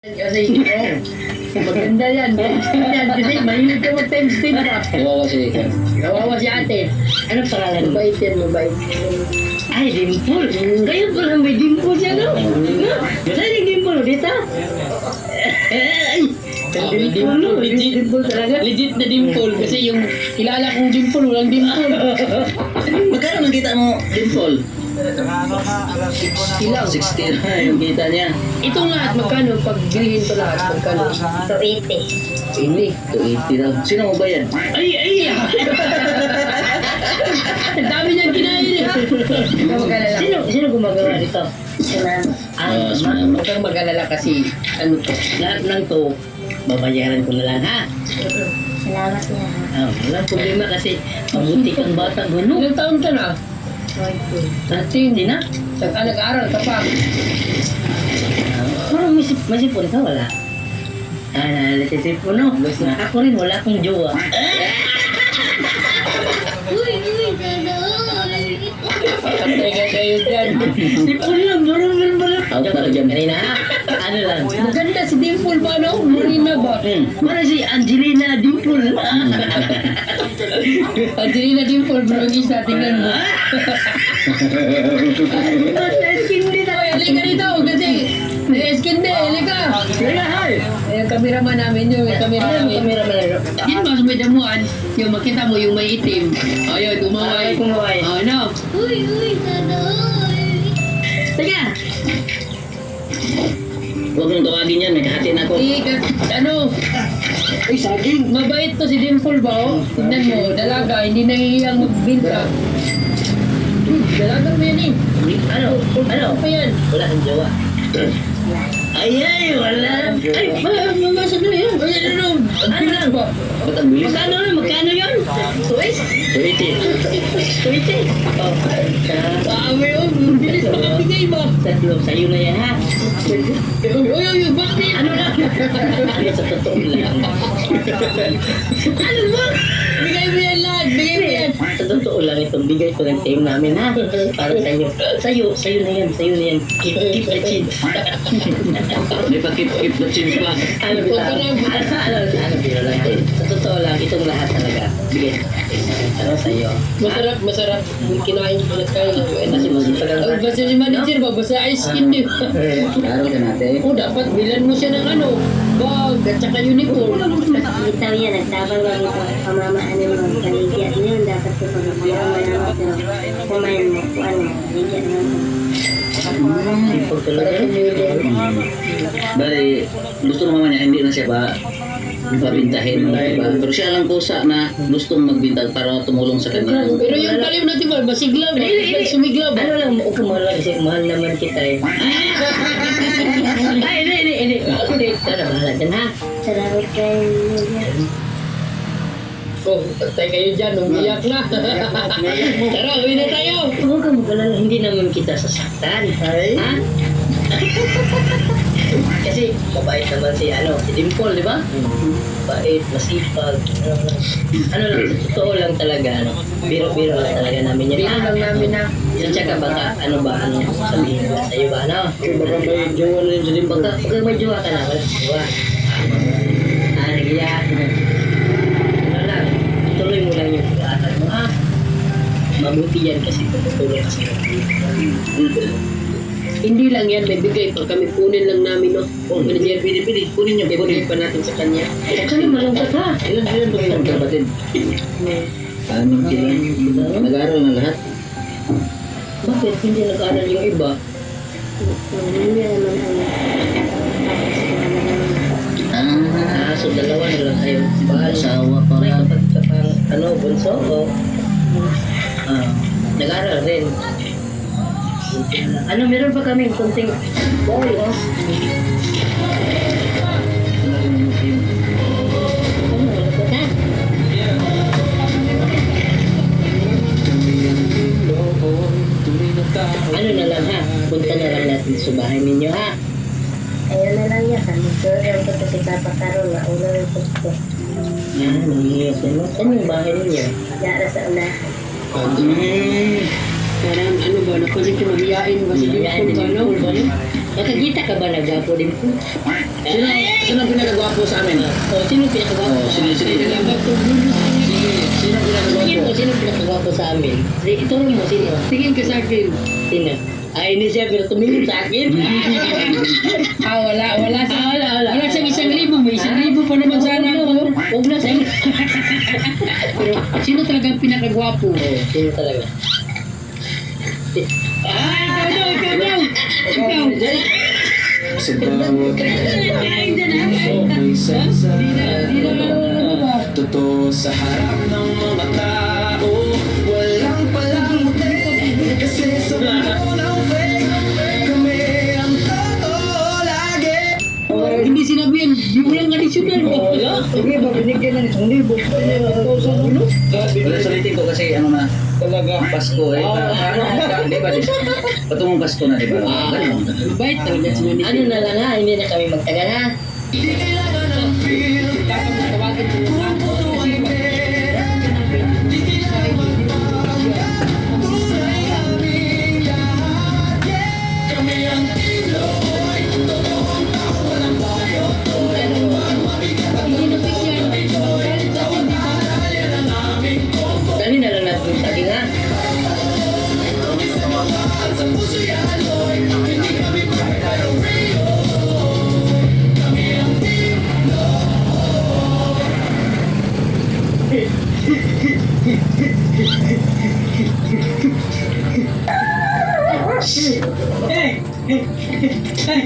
Kasi, maganda yan. Yan, kasi mahilig ka mag-times 10 pa. Kawawa si Ika. Kawawa si ate. Anong pangalan mo? Mabait yan, mabait. Ay, dimple. Kayo pala may dimple siya, no? Saan yung dimple? Dito? Ay, May dimple, legit. dimple talaga. Legit na dimple. Kasi yung kilala kong dimple, walang dimple. Magkano nakita mo, Dimple? Kilaw. 60 na yung kita niya. Itong lahat, magkano? Pag bilihin to lahat, magkano? 280. Ini. 280 daw. Sino mo ba yan? Ay! Ang dami niyang kinain eh. Huwag mag-alala. Sino gumagawa nito? Si mama. Huwag kang mag-alala kasi ano to, lahat ng to, Babayaran ko na lang, ha? Salamat niya. Walang problema kasi mabuti kang bata, gulo. ilang taon ka na? Hindi na. Nag-aaral ka pa. Parang masipon ka, wala. Nalatisip mo, no? Ako rin, wala akong jowa. Patay ka kayo dyan. Sipon lang, marang. Out na rin dyan. Kanina, ano lang. Maganda si Dimple ba, no? Marina ba? Parang si Angelina Dimple. Angelina Dimple, bro, isa, tingnan mo. Skin din ako. Hoy, halika dito, kasi skin din, halika. Yung cameraman namin yun, yung cameraman namin. Yun mas may damuhan, yung makita mo yung may itim. Ayun, umaway. Kumaway. Oh, no? Uy, tadoy. Teka. Huwag mong tawagin yan, may kahati na ako. Ano? Ay, saging. Mabait to si Dimple ba, oh? Tignan mo, dalaga, hindi nangihiyang magbinta. Dalaga mo yan eh. Ano? Ano pa yan? Wala kang jowa. Ay, wala. Ay, mamasa na yan. Ay, ano? Ano lang? ba? Ba't ang bilis? Magkano yun? Tuwis? 280. Tuwis eh. Oh, Sabi yun, bilis makabigay mo. tatlo. Sa'yo na yan, ha? Uy, bakit? Ano lang? Ano sa totoo lang? Ano mo? Bigay mo yan lahat, bigay mo yan. Sa totoo lang itong bigay ko ng team namin, ha? Para sa'yo. Sa'yo na yan. Keep the change. May pa keep the change pa. Ano bitaw? Ano biro lang yan? Sa totoo lang, itong lahat talaga. Bigay. Ano sa'yo? Masarap. Kinain ko na tayo. Kasi masipag ang Oh, basta si manager ba? Basta ice cream din. Klaro ka natin. Oh, dapat bilan mo siya ng ano, bag at saka uniform. Bitaw yan, nagtabang lang ito. Pamamaan ng mga paligyan. Yun, dapat ko pagkakamaman naman. Pero kumain mo, kuan mo, paligyan naman. Sipag talaga. Bali, gusto ng mama niya, hindi na siya babintahin. Diba? Pero siya lang kusa na gustong magbintag para tumulong sa kanya. Pero yung talim natin ba, masigla ba? Sumigla ba? Ano lang, upo mo lang kasi mahal naman kita eh. Ay, hindi. Ako din. Tara, bahala dyan, ha? Salamat kayo. Oh, patay kayo dyan, umiyak na. Tara, uwi na tayo. Huwag kang mag-alala, hindi naman kita sasaktan. Ha? Kasi mabait naman si Dimple, di ba? Mabait, masipag. Ano lang, sa totoo lang talaga, biro-biro lang talaga namin yan. Biro lang namin na. At saka baka, ano sabihin nila sa'yo ba, ano? Baka may jowa na yun sa Dimple. Baka may jowa ka na, wala jowa. Nagiyak. Ano lang, tuloy mo lang yung pag-aaral mo, ha? Mabuti yan kasi tutulong kasi. Hindi lang yan, may bigay pa kami. Kunin lang namin, no? Oh, manager, pwede. Kunin niyo. Bibigay pa natin sa kanya. Huwag ka na malungkot, ha? Ilan ba yung kapatid? Anong sila? Nag-aaral na lahat? Bakit hindi nag-aaral yung iba? Hindi naman So dalawa na lang kayo. Asawa pa May nga. kapatid ka pang, bunso o? Nag-aaral rin. Meron pa kaming kunting boy, oh. Ano na lang, ha? Punta na lang natin sa bahay ninyo, ha? Ayun na lang yan. Nagsulang ko si Papa Carol. Mauna ng gusto. Nangyayos mo. Saan yung bahay ninyo? Yara sa unahan. Parang ano ba, nakulit yung mahiyain ba si Mahiyain Dimple ba, din no? yung Dimple ba, no? Nakakita ka ba na gwapo din po? Sino pinakagwapo sa amin? Sino pinakagwapo? Oh, sino Sino pinakagwapo? Sino pinakagwapo sa amin? Ituro mo, sino? Tingin ka sa akin. Sino? Ay, hindi siya, pero tumingin sa akin. Wala wala. siyang 1,000. May 1,000 pa naman sana ako. Huwag na sa'yo. Pero sino talagang pinakagwapo? Sino talaga? Ikaw daw. Sa bawat may salsa totoo sa harap ng mga tao. Walang palamutin kasi sa mundo ng fake kami ang totoo lagi. Hindi sinabihan, di mo lang additional. Sige, babinigyan na nitong libo. Wala sulitin ko kasi ano na, talaga Pasko eh. Di ba? Patungong Pasko na, di ba? Ganun. Bait talaga si Manny. Ano na lang ha, hindi na kami magtagal ha. Hindi kailangan ng feel Tawagin mo na. kung puso ay pera. Di kailangan magpapagyan tunay aming lahat. Yeah! Kami ang Team Loy. Totoong tao, walang payo. Tunay naman mabigat at Team Loy. Pagmamahal yan ang aming kombo. Dali na lang natin saging ha. Isa mahal sa puso yan, Loy. Hindi kami perfect pero real. Kami ang Team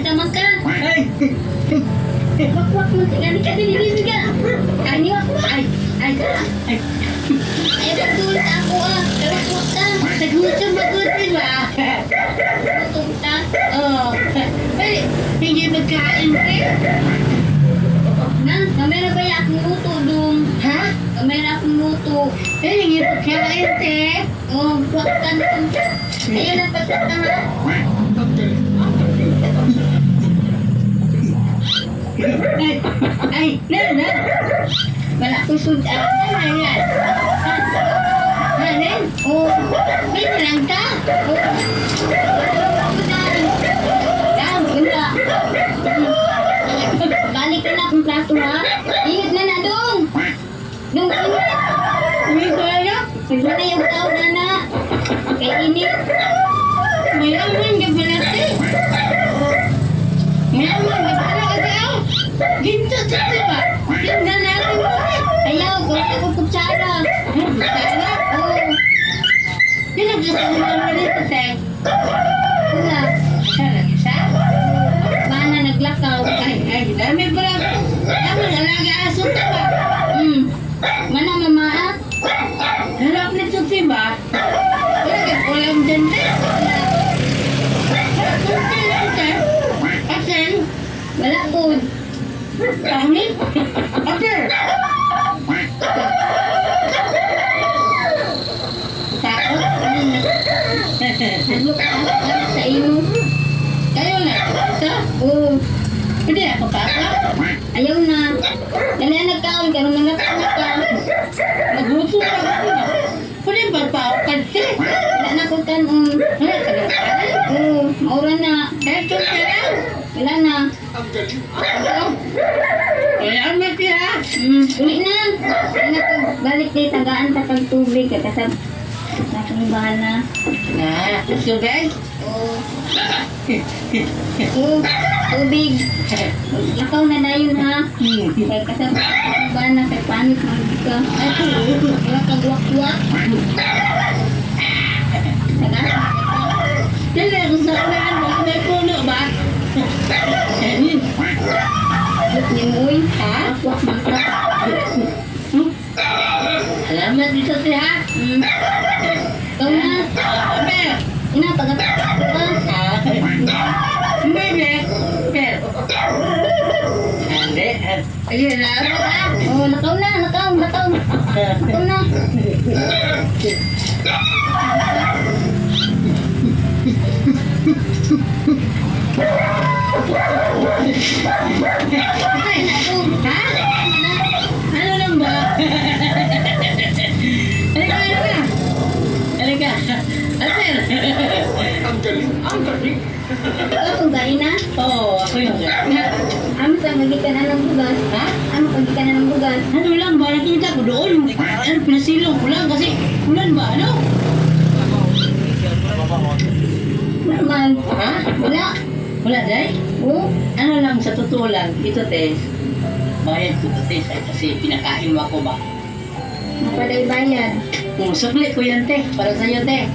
Sama ka. Wak-wak mo. Tingnan ka din ka. Ay, wak-wak. Ay, ka. Ay, batul ako ah. Wak-wak ka. Nagutom magutin ba? Gutom ka? Oo. Ay, hindi magkain ka. Nang, kamera ba yung akong luto dong? Ha? Kamera akong luto. Eh, hindi magkain te. Oo, wak ka na. Ayun ang patata ha. Ay, na. Wala ko sudan. Ano yan? Hanin? Oh, may lang ka? Oh, sudan. Yan, ganda. Balik ka na kung plato ha. Ingat na dong. Dong, ingat. May kaya? Wala yung tao na. Kay init. May aman ka pala may aman ka pala kasi ginto sa diba? Tingnan natin mo. Ayaw, gawin ako kutsara. Kutsara? Oo. Pinagsasabi naman dito, te. Wala. Isa? Mana naglakaw. Ay, dami pala. Dami, alaga aso ka ba? Mana mamaa? Harap nito, diba? Wala ka ulam dyan, te. Asen? Wala po. Kami? Asen? Takot? Ano ka? Sa iyo? Kayo na? Sa? Oo. Pwede ako papa? Ayaw na. Dali na nagkaon ka. Nung nanganak ka. Magluto ka ba? Pwede ba pa ako kasi? Wala na ko kan. Wala ka na. Oo. Maura na. Kaya ito ka lang. Wala na. Kaya mo siya. Uli na. Kaya na to. Balik din. Tagaan sa pagtubig. Kasab. Nakalibahan na. Tubig? Oo. Oo. Tubig. Lakaw na na yun ha. Kaya kasab. Nakalibahan na. Kaya panik. Magiging ka. Ay, wala kang wak-wak. Tagaan. Dali ako sa ulan. May puno ba? Look ni Moy. Ha? Wak maka. Salamat dito siya. Ikaw na. Per. Ina, pagkatapos ka. Bebe. Per. Hindi. Ayun na. Oh, nakaw na. Nakaw na. Ay, naku. Ha? Ano lang ba? Halika. Alper. Ang galing. Ikaw kung galing na? pagikan ng bugas? Ha? Ano pagikan ng bugas? Ano lang ba? Nakita ko doon. Ano, pinasilong ko lang kasi ulan ba? Ano? Naman. Ha? Wala. Wala, Day? Oo. Ano lang, sa totoo lang, ito, Tess. Bayad ko to, Tess, kasi pinakain mo ako ba? Mapaday bayad. Sukli ko yan, te. Para sa'yo, te.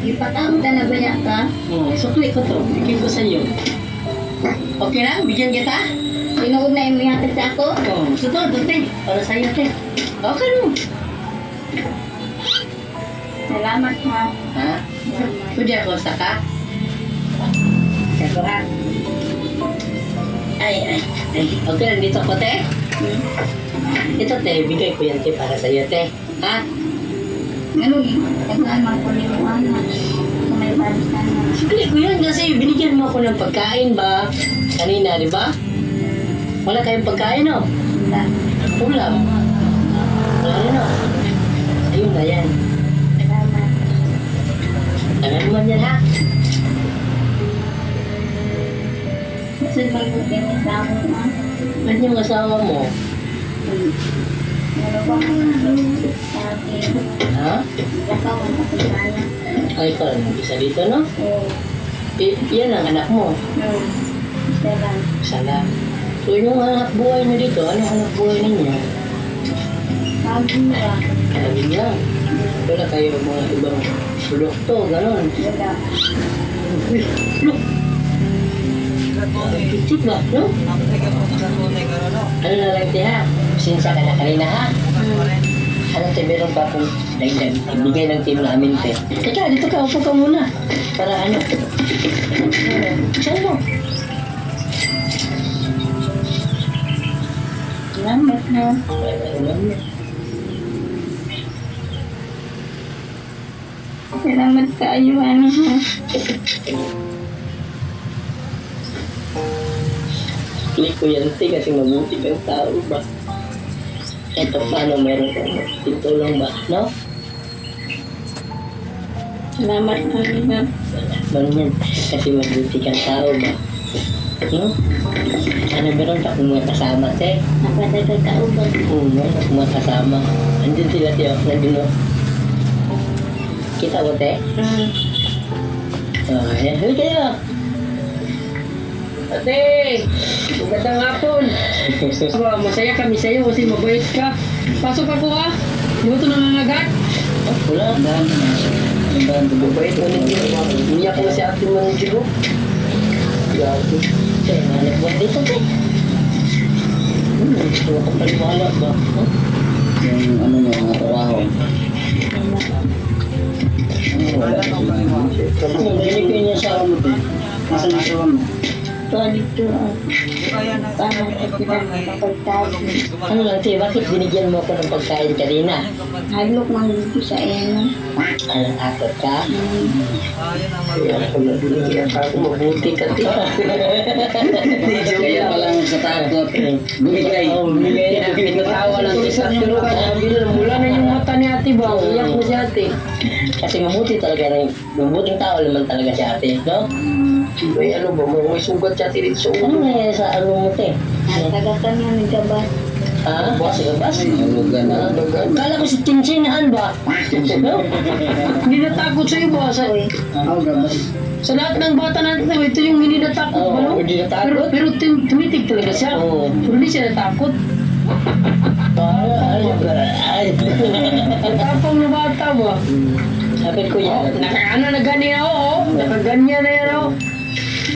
Ipatawag na baya ka? Sukli ko to. Bigyan ko sa'yo. Okay lang? Bigyan kita? Sinuod na yung may hatid sa ako? Gusto to, te. Para sa'yo, te. Okay mo. Salamat ha. Ha? Pwede ako sa ka? Sako ha? Ay. Okay lang dito ko, te. Ito, te. Bigay ko yan, te. Para sa'yo, te. Ha? Ano naglaman ko ni Juana. Kung may balikan na. Sukli ko yan kasi binigyan mo ako ng pagkain ba? Kanina, di ba? Wala kayong pagkain, no? Wala. Ulam. Wala rin, no? Ayun na yan. Salamat. Tangan mo yan, ha? Gusto magbuti mo sa ako ha? Ba't yung asawa mo? Ano ba ang sa akin? Ha? Lakaw ang kapitala. Ay, ikaw lang isa dito, no? Oo. Yan ang anak mo. Salamat. Sana. So, yung anak buhay mo dito, anong anak buhay ninyo? Sabi mo ba? Sabi lang. Wala kayo mga ibang produkto, gano'n. Wala. Uy, look! Pitik ba, no? Ano na lang, te, ha? Sinsya ka na kanina, ha? Ano, te, meron pa akong dagdag. Ibigay ng team namin, te. Teka, dito ka, upo ka muna. Para ano? Saan mo? Salamat ha. Salamat kayo ano ha. Click ko yan, te, kasi mabuti kang tao ba? Ito, paano meron kang titulong ba, no? Salamat ha. Meron yan, kasi mabuti kang tao ba? No? Ano meron ka kung mga kasama, te? Napadagal ka ubang. Meron akong mga kasama. Andun sila, te, nandun, no? Kita mo, te? Ayan, huli kayo! Ate! Magandang hapon! Aba, masaya kami sa'yo kasi mabait ka. Pasok ako ha! Luto na nangagat. Wala. Ang bait mo ninyo. Umiyak mo si ate mo ng Diyo. Gago. Te, mahanap mo dito, te. Wala kang paliwala ba? Yung ano mo, mga trabaho. Binigay niya sa ano, te. Nasaan ang asawa mo? Dito parang ipilang mapagtago. Ano lang, te, bakit binigyan mo ako ng pagkain kanina? Haglok ng dito sa eno. Alang akot ka? Kaya ako na binigyan ka ako, mabuti ka, te. Kaya palang sa takot. Bumigay. Oo, bumigay na. Pinatawa lang isa. Pero mula na yung mata ni ate ba? Iyak mo si ate. Kasi mabuti talaga rin. Mabuting tao naman talaga si ate, no? May ano ba, may sugat siya dito sa ulo. Ano nangyayari sa ano mo, te? Tagakan nga ng gabas. Ha? Sa labas? Hulugan na. Kala ko si Tinsinhan ba? No? Hindi natakot sa'yo ba? Ako gabas. Sa lahat ng bata natin, ito yung hindi natakot Oo, ba? No? hindi natakot. Pero tumitig talaga siya. Oo. Pero hindi siya natakot. Ay. Ang tapang na bata ba? Sabi ko yan. Nakaano na ganyan ako, oh. Nakaganyan na yan ako.